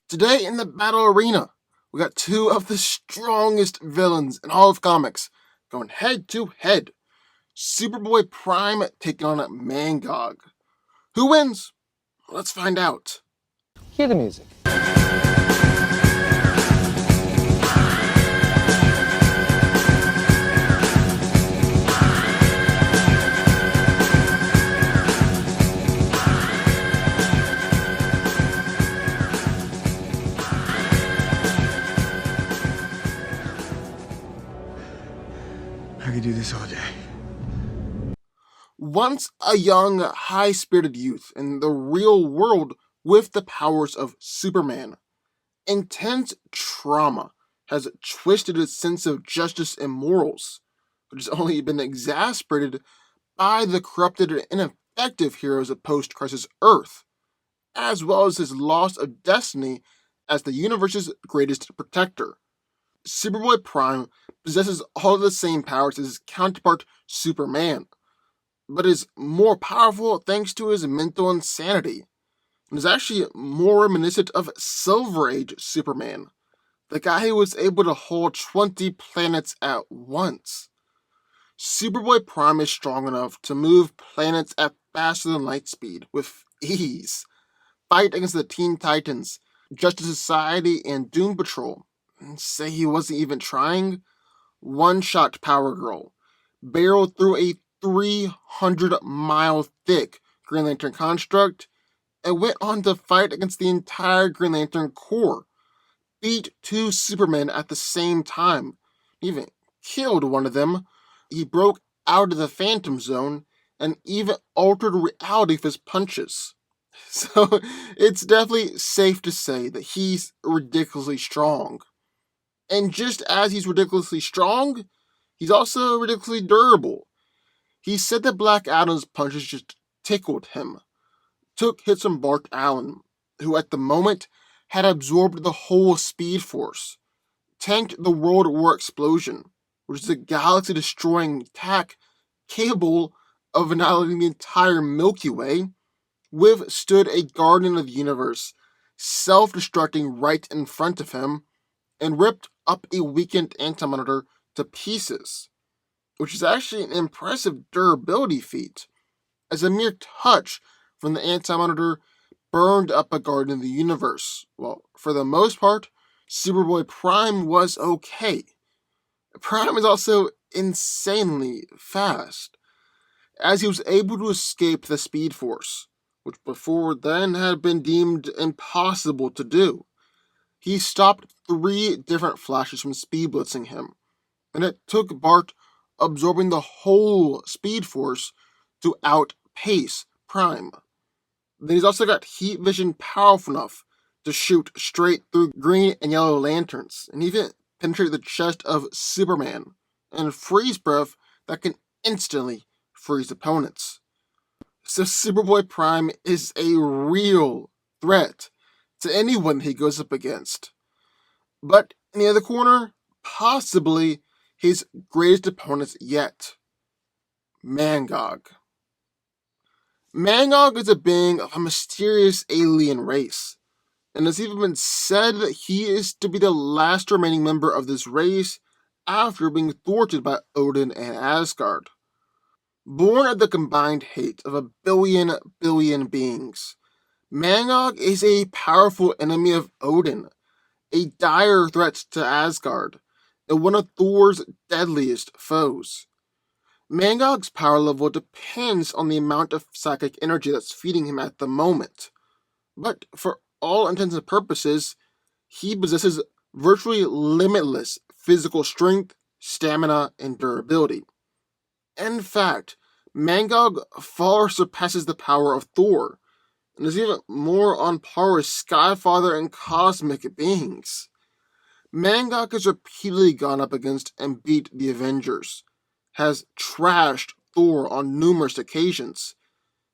Today in the battle arena, we got two of the strongest villains in all of comics going head to head. Superboy Prime taking on Mangog. Who wins? Let's find out. Hear the music. I could do this all day. Once a young, high-spirited youth in the real world with the powers of Superman, intense trauma has twisted his sense of justice and morals, which has only been exacerbated by the corrupted and ineffective heroes of post-crisis Earth, as well as his loss of destiny as the universe's greatest protector. Superboy Prime possesses all of the same powers as his counterpart Superman, but is more powerful thanks to his mental insanity, and is actually more reminiscent of Silver Age Superman, the guy who was able to hold 20 planets at once. Superboy Prime is strong enough to move planets at faster than light speed with ease, fight against the Teen Titans, Justice Society, and Doom Patrol, and say he wasn't even trying. One-shot Power Girl barreled through a 300-mile thick Green Lantern construct and went on to fight against the entire Green Lantern Corps, beat two Supermen at the same time, even killed one of them. He broke out of the Phantom Zone and even altered reality with his punches. So it's definitely safe to say that he's ridiculously strong. And just as he's ridiculously strong, he's also ridiculously durable. He said that Black Adam's punches just tickled him, took hits from Bart Allen, who at the moment had absorbed the whole Speed Force, tanked the World War explosion, which is a galaxy-destroying attack capable of annihilating the entire Milky Way, withstood a Guardian of the Universe self-destructing right in front of him, and ripped up a weakened Anti-Monitor to pieces, which is actually an impressive durability feat, as a mere touch from the Anti-Monitor burned up a Guardian of the Universe. Well, for the most part, Superboy Prime was okay. Prime is also insanely fast, as he was able to escape the Speed Force, which before then had been deemed impossible to do. He stopped 3 different flashes from speed blitzing him, and it took Bart absorbing the whole Speed Force to outpace Prime. Then he's also got heat vision powerful enough to shoot straight through green and yellow lanterns, and even penetrate the chest of Superman, and freeze breath that can instantly freeze opponents. So Superboy Prime is a real threat to anyone he goes up against. But in the other corner, possibly his greatest opponents yet, Mangog. Mangog is a being of a mysterious alien race, and it's even been said that he is to be the last remaining member of this race after being thwarted by Odin and Asgard. Born of the combined hate of a billion beings, Mangog is a powerful enemy of Odin, a dire threat to Asgard, and one of Thor's deadliest foes. Mangog's power level depends on the amount of psychic energy that's feeding him at the moment, but for all intents and purposes, he possesses virtually limitless physical strength, stamina, and durability. In fact, Mangog far surpasses the power of Thor, and is even more on par with Skyfather and cosmic beings. Mangog has repeatedly gone up against and beat the Avengers, has trashed Thor on numerous occasions,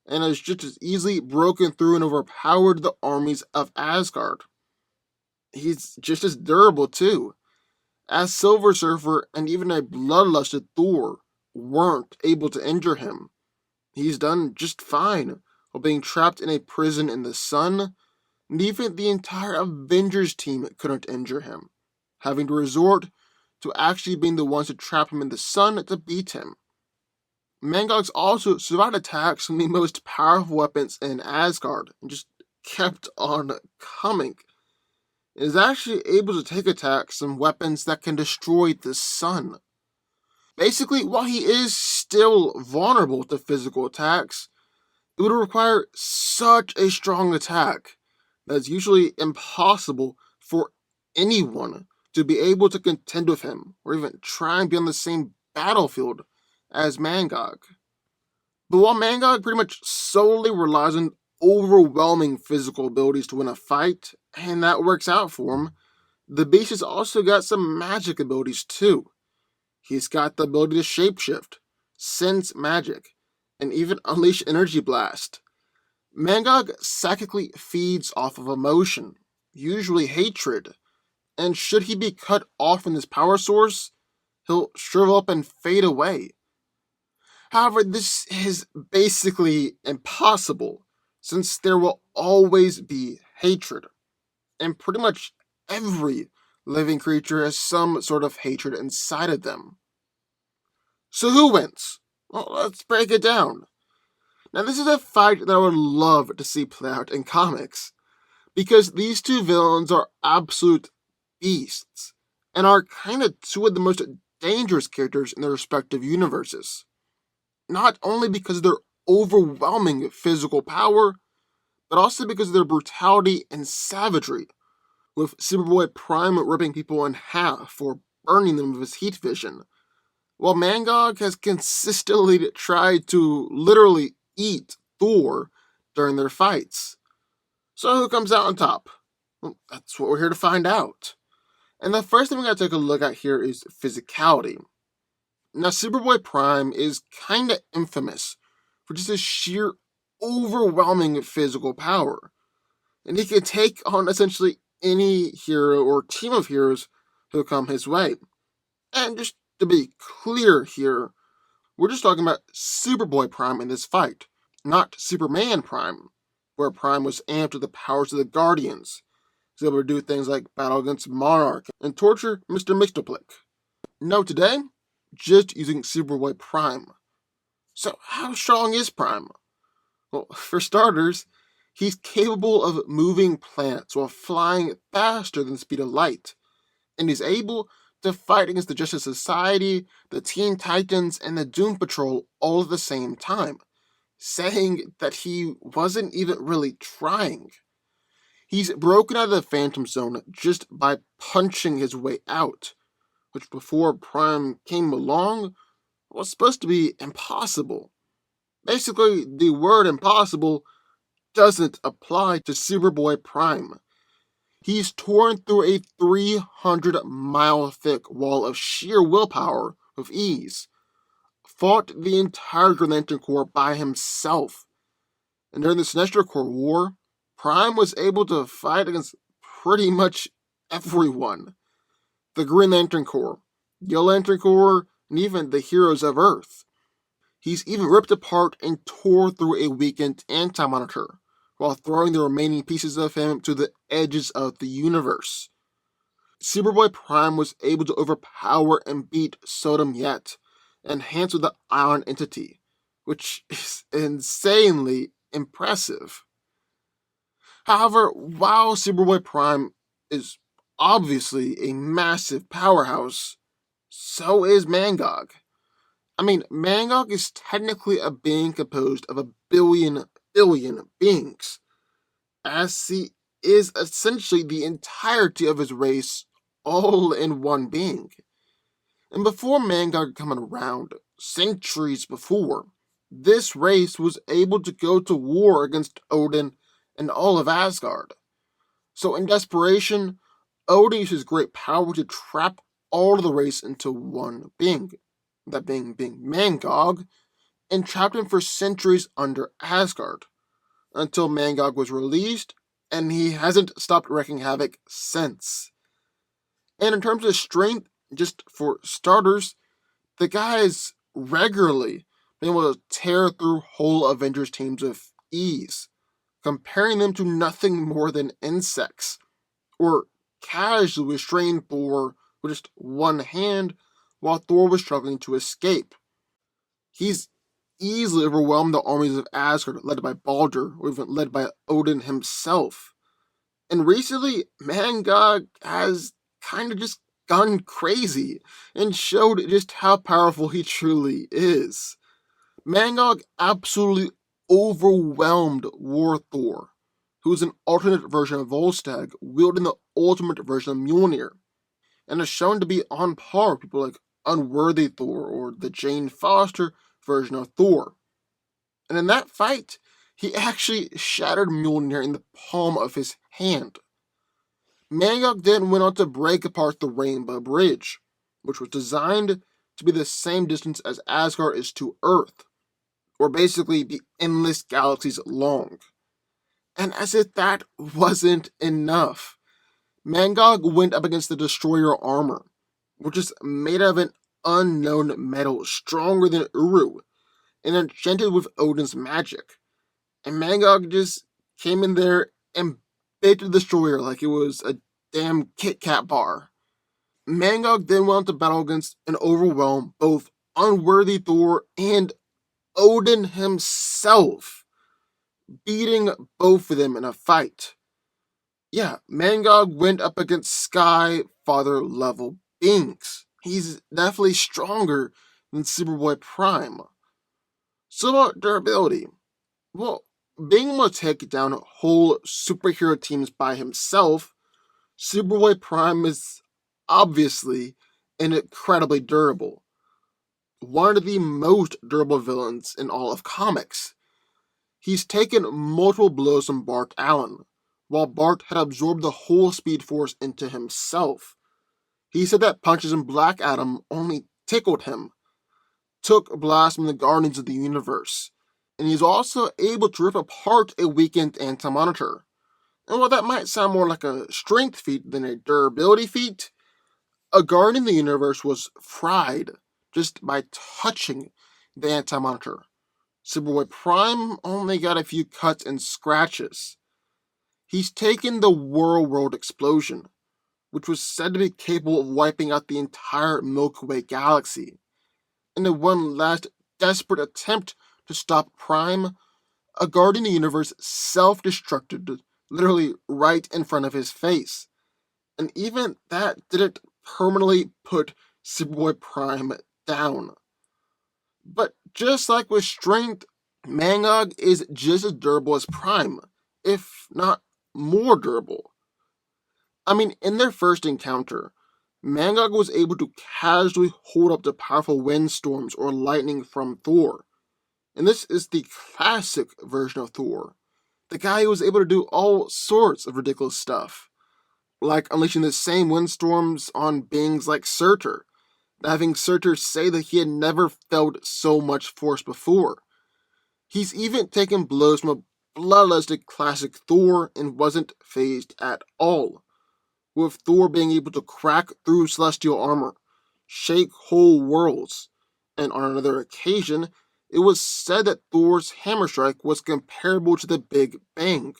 and has just as easily broken through and overpowered the armies of Asgard. He's just as durable too, as Silver Surfer and even a bloodlusted Thor weren't able to injure him. He's done just fine while being trapped in a prison in the sun, and even the entire Avengers team couldn't injure him, having to resort to actually being the ones to trap him in the sun to beat him. Mangog's also survived attacks from the most powerful weapons in Asgard and just kept on coming. It is actually able to take attacks from weapons that can destroy the sun. Basically, while he is still vulnerable to physical attacks, it would require such a strong attack that it's usually impossible for anyone to be able to contend with him or even try and be on the same battlefield as Mangog. But while Mangog pretty much solely relies on overwhelming physical abilities to win a fight, and that works out for him, the Beast has also got some magic abilities too. He's got the ability to shapeshift, sense magic, and even unleash energy blast. Mangog psychically feeds off of emotion, usually hatred, and should he be cut off from his power source, he'll shrivel up and fade away. However, this is basically impossible, since there will always be hatred, and pretty much every living creature has some sort of hatred inside of them. So who wins? Well, let's break it down. Now, this is a fight that I would love to see play out in comics, because these two villains are absolute beasts, and are kind of two of the most dangerous characters in their respective universes. Not only because of their overwhelming physical power, but also because of their brutality and savagery, with Superboy Prime ripping people in half or burning them with his heat vision, while Mangog has consistently tried to literally eat Thor during their fights. So who comes out on top? Well, that's what we're here to find out. And the first thing we gotta take a look at here is physicality. Now, Superboy Prime is kinda infamous for just his sheer overwhelming physical power. And he can take on essentially any hero or team of heroes who come his way. And just to be clear here, we're just talking about Superboy Prime in this fight, not Superman Prime, where Prime was amped with the powers of the Guardians. He's able to do things like battle against Monarch and torture Mr. Mixtoplick. No, today, just using Superboy Prime. So, how strong is Prime? Well, for starters, he's capable of moving planets while flying faster than the speed of light, and he's able to fight against the Justice Society, the Teen Titans, and the Doom Patrol all at the same time, saying that he wasn't even really trying. He's broken out of the Phantom Zone just by punching his way out, which before Prime came along was supposed to be impossible. Basically, the word impossible doesn't apply to Superboy Prime. He's torn through a 300-mile thick wall of sheer willpower with ease, fought the entire Green Lantern Corps by himself, and during the Sinestro Corps War, Prime was able to fight against pretty much everyone. The Green Lantern Corps, Yellow Lantern Corps, and even the Heroes of Earth. He's even ripped apart and tore through a weakened Anti-Monitor, while throwing the remaining pieces of him to the edges of the universe. Superboy Prime was able to overpower and beat Sodom Yet, enhanced with the Ion Entity, which is insanely impressive. However, while Superboy Prime is obviously a massive powerhouse, so is Mangog. I mean, Mangog is technically a being composed of a billion beings, as he is essentially the entirety of his race all in one being. And before Mangog coming around, centuries before, this race was able to go to war against Odin and all of Asgard. So in desperation, Odin used his great power to trap all of the race into one being, that being Mangog, and trapped him for centuries under Asgard, until Mangog was released, and he hasn't stopped wreaking havoc since. And in terms of strength, just for starters, the guy is regularly been able to tear through whole Avengers teams with ease, comparing them to nothing more than insects, or casually restraining Thor with just one hand while Thor was struggling to escape. He's easily overwhelmed the armies of Asgard led by Baldur, or even led by Odin himself. And recently, Mangog has kind of just gone crazy and showed just how powerful he truly is. Mangog absolutely overwhelmed War Thor, who is an alternate version of Volstagg, wielding the ultimate version of Mjolnir, and is shown to be on par with people like Unworthy Thor or the Jane Foster version of Thor. And in that fight, he actually shattered Mjolnir in the palm of his hand. Mangog then went on to break apart the Rainbow Bridge, which was designed to be the same distance as Asgard is to Earth, or basically the endless galaxies long. And as if that wasn't enough, Mangog went up against the Destroyer armor, which is made of an unknown metal stronger than Uru and enchanted with Odin's magic. And Mangog just came in there and bit the Destroyer like it was a damn Kit Kat bar. Mangog then went on to battle against and overwhelm both Unworthy Thor and Odin himself, beating both of them in a fight. Yeah, Mangog went up against Sky Father level beings. He's definitely stronger than Superboy Prime. So about durability. Well, being able to take down whole superhero teams by himself, Superboy Prime is obviously incredibly durable. One of the most durable villains in all of comics. He's taken multiple blows from Bart Allen, while Bart had absorbed the whole Speed Force into himself. He said that punches in Black Adam only tickled him, took blasts from the Guardians of the Universe, and he's also able to rip apart a weakened Anti-Monitor. And while that might sound more like a strength feat than a durability feat, a Guardian of the Universe was fried just by touching the Anti-Monitor. Superboy Prime only got a few cuts and scratches. He's taken the World Explosion, which was said to be capable of wiping out the entire Milky Way galaxy. And in one last desperate attempt to stop Prime, a Guardian of the Universe self-destructed literally right in front of his face. And even that didn't permanently put Superboy Prime down. But just like with strength, Mangog is just as durable as Prime, if not more durable. I mean, in their first encounter, Mangog was able to casually hold up to powerful windstorms or lightning from Thor. And this is the classic version of Thor, the guy who was able to do all sorts of ridiculous stuff, like unleashing the same windstorms on beings like Surtur, having Surtur say that he had never felt so much force before. He's even taken blows from a bloodlusted classic Thor and wasn't phased at all, with Thor being able to crack through celestial armor, shake whole worlds, and on another occasion, it was said that Thor's hammer strike was comparable to the Big Bang.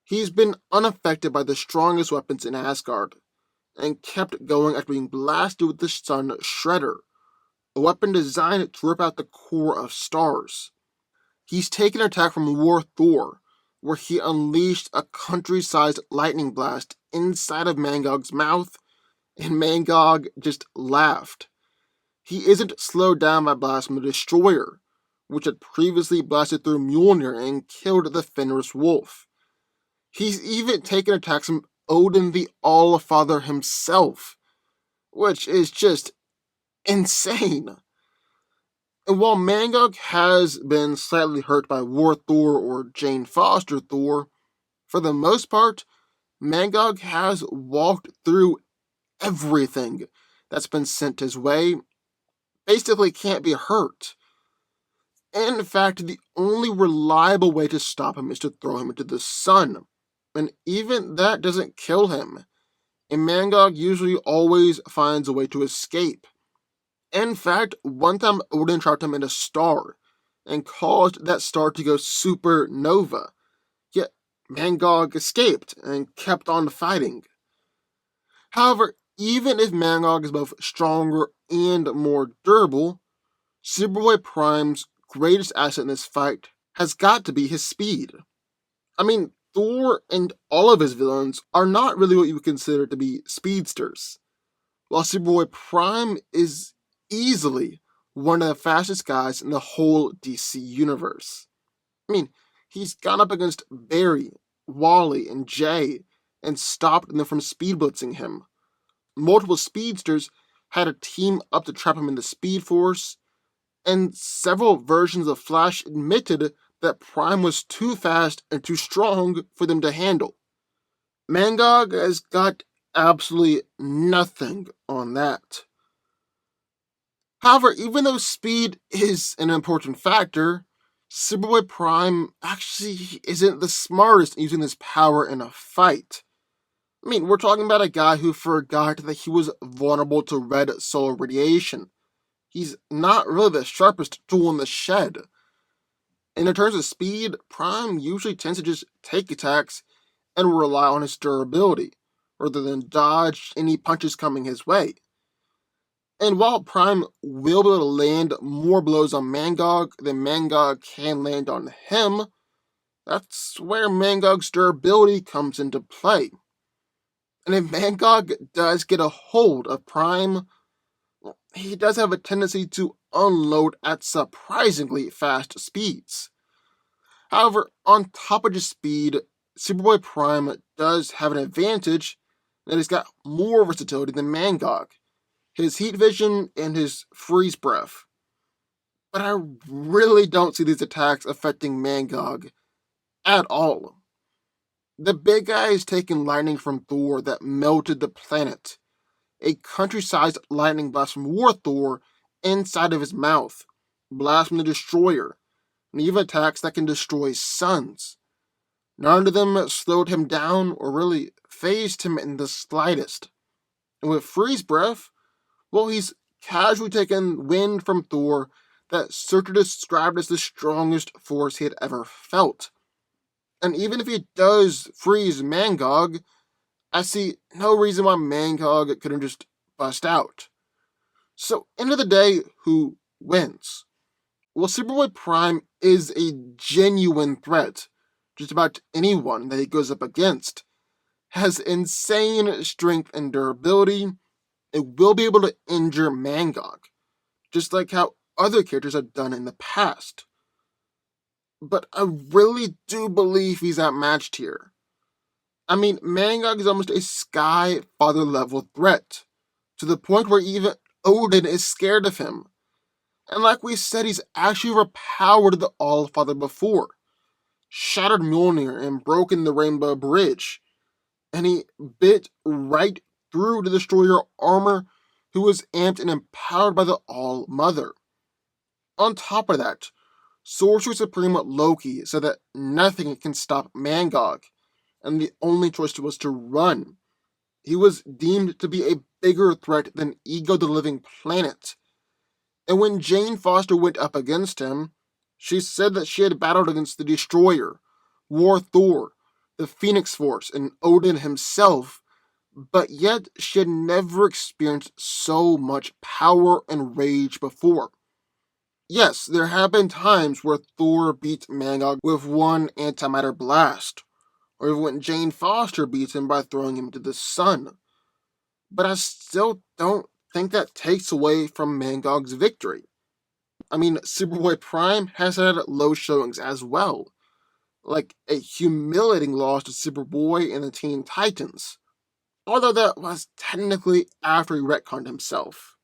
He's been unaffected by the strongest weapons in Asgard, and kept going after being blasted with the Sun Shredder, a weapon designed to rip out the core of stars. He's taken an attack from War Thor, where he unleashed a country-sized lightning blast inside of Mangog's mouth, and Mangog just laughed. He isn't slowed down by blasts from the Destroyer, which had previously blasted through Mjolnir and killed the Fenris Wolf. He's even taken attacks from Odin the All-Father himself, which is just insane. And while Mangog has been slightly hurt by War Thor or Jane Foster Thor, for the most part, Mangog has walked through everything that's been sent his way, basically can't be hurt. In fact, the only reliable way to stop him is to throw him into the sun, and even that doesn't kill him, and Mangog usually always finds a way to escape. In fact, one time Odin trapped him in a star, and caused that star to go supernova, Mangog escaped and kept on fighting. However, even if Mangog is both stronger and more durable, Superboy Prime's greatest asset in this fight has got to be his speed. I mean, Thor and all of his villains are not really what you would consider to be speedsters, while Superboy Prime is easily one of the fastest guys in the whole DC universe. I mean, he's gone up against Barry, Wally, and Jay and stopped them from speed blitzing him. Multiple speedsters had to team up to trap him in the Speed Force, and several versions of Flash admitted that Prime was too fast and too strong for them to handle. Mangog has got absolutely nothing on that. However, even though speed is an important factor, Superboy Prime actually isn't the smartest using this power in a fight. I mean, we're talking about a guy who forgot that he was vulnerable to red solar radiation. He's not really the sharpest tool in the shed. And in terms of speed, Prime usually tends to just take attacks and rely on his durability, rather than dodge any punches coming his way. And while Prime will be able to land more blows on Mangog than Mangog can land on him, that's where Mangog's durability comes into play. And if Mangog does get a hold of Prime, he does have a tendency to unload at surprisingly fast speeds. However, on top of just speed, Superboy Prime does have an advantage that he's got more versatility than Mangog, his heat vision and his freeze breath. But I really don't see these attacks affecting Mangog at all. The big guy is taking lightning from Thor that melted the planet, a country-sized lightning blast from War Thor inside of his mouth, blast from the Destroyer, and even attacks that can destroy suns. None of them slowed him down or really phased him in the slightest. And with Freeze Breath, well, he's casually taken wind from Thor that Surtur described as the strongest force he had ever felt. And even if he does freeze Mangog, I see no reason why Mangog couldn't just bust out. So, end of the day, who wins? Well, Superboy Prime is a genuine threat. Just about anyone that he goes up against has insane strength and durability. It will be able to injure Mangog, just like how other characters have done in the past. But I really do believe he's outmatched here. I mean, Mangog is almost a Sky Father level threat, to the point where even Odin is scared of him. And like we said, he's actually overpowered the All-Father before, shattered Mjolnir and broken the Rainbow Bridge, and he bit right through to destroy your armor, who was amped and empowered by the All-Mother. On top of that, Sorcerer Supreme Loki said that nothing can stop Mangog, and the only choice was to run. He was deemed to be a bigger threat than Ego the Living Planet. And when Jane Foster went up against him, she said that she had battled against the Destroyer, War Thor, the Phoenix Force, and Odin himself, but yet she had never experienced so much power and rage before. Yes, there have been times where Thor beat Mangog with one antimatter blast, or even when Jane Foster beats him by throwing him to the sun. But I still don't think that takes away from Mangog's victory. I mean, Superboy Prime has had low showings as well, like a humiliating loss to Superboy and the Teen Titans, although that was technically after he retconned himself.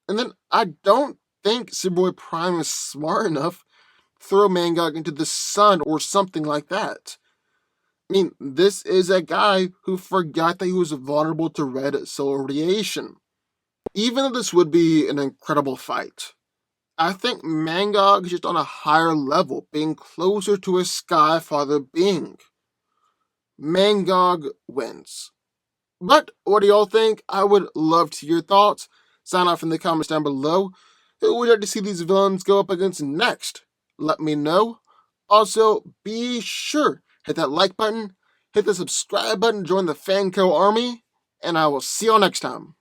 And then I don't think Superboy Prime is smart enough to throw Mangog into the sun or something like that. I mean, this is a guy who forgot that he was vulnerable to red solar radiation. Even though this would be an incredible fight, I think Mangog is just on a higher level, being closer to his Sky Father being. Mangog wins. But what do y'all think? I would love to hear your thoughts. Sign off in the comments down below. Who would you like to see these villains go up against next? Let me know. Also, be sure Hit that like button, hit the subscribe button, join the Fanco army, and I will see y'all next time.